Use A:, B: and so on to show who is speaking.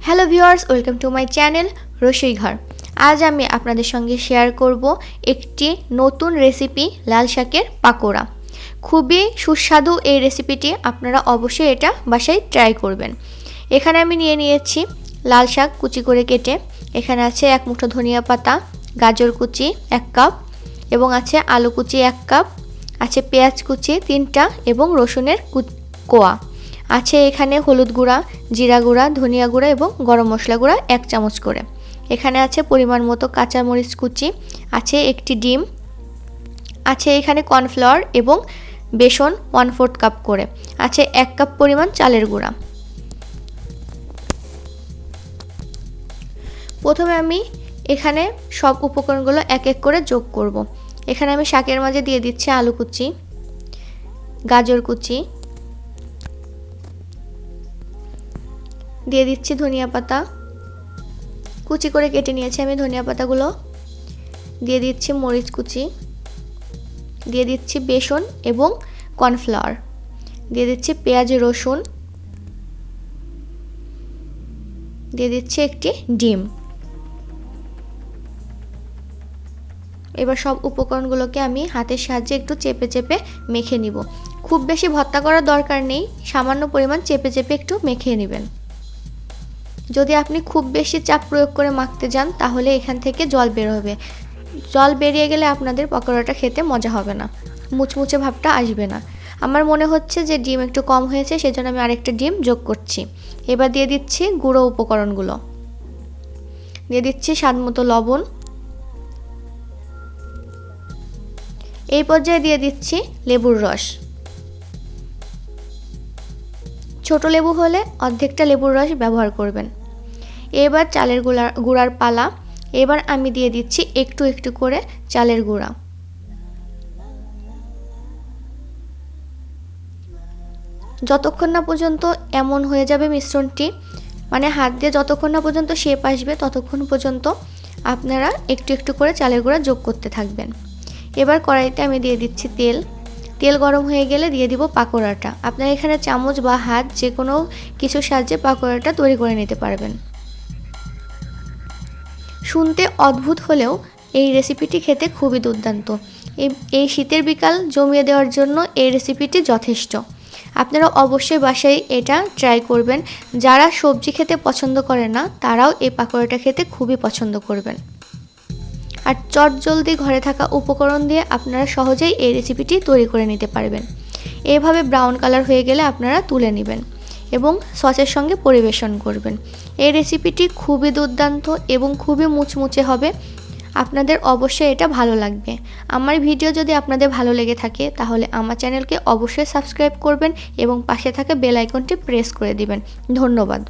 A: Hello viewers, welcome to my channel রসই ঘর। আজ আমি আপনাদের সঙ্গে শেয়ার করব একটি নতুন রেসিপি, লাল শাকের পাকোড়া। খুবই সুস্বাদু এই রেসিপিটি, আপনারা অবশ্যই এটা বাসায় ট্রাই করবেন। এখানে আমি নিয়ে নিয়েছি লাল শাক কুচি করে কেটে, এখানে আছে এক মুঠো ধনিয়া পাতা, গাজর কুচি 1 কাপ এবং আছে আলু কুচি 1 কাপ, আছে পেঁয়াজ কুচি 3টা এবং রসুনের কোয়া আছে। এখানে হলুদ গুঁড়া, জিরা গুঁড়া, ধনিয়া গুঁড়া এবং গরম মশলা গুঁড়া 1 চামচ করে। এখানে আছে পরিমাণ মতো কাঁচা মরিচ কুচি, আছে একটি ডিম, আছে এখানে কর্নফ্লাওয়ার এবং বেসন 1/4 কাপ করে, আছে 1 কাপ পরিমাণ চালের গুঁড়া। প্রথমে আমি এখানে সব উপকরণগুলো এক এক করে যোগ করব। এখানে আমি শাকের মাঝে দিয়ে দিচ্ছি আলু কুচি, গাজর কুচি, দিয়ে দিচ্ছি ধনিয়া পাতা, কুচি করে কেটে নিয়েছি আমি ধনিয়া পাতাগুলো, দিয়ে দিচ্ছি মরিচ কুচি, দিয়ে দিচ্ছি বেসন এবং কর্নফ্লাওয়ার, দিয়ে দিচ্ছি পেঁয়াজ রসুন, দিয়ে দিচ্ছি একটি ডিম। এবার সব উপকরণগুলোকে আমি হাতের সাহায্যে একটু চেপে চেপে মেখে নিব। খুব বেশি ভর্তা করার দরকার নেই, সামান্য পরিমাণ চেপে চেপে একটু মেখে নেবেন। যদি আপনি খুব বেশি চাপ প্রয়োগ করে মাখতে যান তাহলে এখান থেকে জল বের হবে। জল বেরিয়ে গেলে আপনাদের পকোড়াটা খেতে মজা হবে না, মুচমুচে ভাবটা আসবে না। আমার মনে হচ্ছে যে ডিম একটু কম হয়েছে, সেজন্য আমি আরেকটা ডিম যোগ করছি। এবার দিয়ে দিচ্ছি গুঁড়ো উপকরণগুলো, দিয়ে দিচ্ছি স্বাদমতো লবণ, এই পর্যায়ে দিয়ে দিচ্ছি লেবুর রস। ছোট লেবু হলে অর্ধেকটা লেবুর রস ব্যবহার করবেন। এবার চালের গুঁড়ার পালা। এবার আমি দিয়ে দিচ্ছি একটু একটু করে চালের গুঁড়া। যতক্ষণ না পর্যন্ত এমন হয়ে যাবে মিশ্রণটি, মানে হাত দিয়ে যতক্ষণ না পর্যন্ত শেপ আসবে ততক্ষণ পর্যন্ত আপনারা একটু একটু করে চালের গুঁড়া যোগ করতে থাকবেন। এবার কড়াইতে আমি দিয়ে দিচ্ছি তেল। তেল গরম হয়ে গেলে দিয়ে দিব পাকোড়াটা। আপনারা এখানে চামচ বা হাত যে কোনো কিছুর সাহায্যে পাকোড়াটা তৈরি করে নিতে পারবেন। শুনতে অদ্ভুত হলেও এই রেসিপিটি খেতে খুবই দুর্দান্ত। এই শীতের বিকাল জমিয়ে দেওয়ার জন্য এই রেসিপিটি যথেষ্ট। আপনারা অবশ্যই বাসায় এটা ট্রাই করবেন। যারা সবজি খেতে পছন্দ করে না তারাও এই পাকোড়াটা খেতে খুবই পছন্দ করবেন। আর চটজলদি ঘরে থাকা উপকরণ দিয়ে আপনারা সহজেই এই রেসিপিটি তৈরি করে নিতে পারবেন। এইভাবে ব্রাউন কালার হয়ে গেলে আপনারা তুলে নেবেন এবং সসের সঙ্গে পরিবেশন করবেন। এই রেসিপিটি খুবই দুর্দান্ত এবং খুবই মুচমুচে হবে। আপনাদের অবশ্যই এটা ভালো লাগবে। আমার ভিডিও যদি আপনাদের ভালো লেগে থাকে তাহলে আমার চ্যানেলকে অবশ্যই সাবস্ক্রাইব করবেন এবং পাশে থাকা বেল আইকনটি প্রেস করে দিবেন। ধন্যবাদ।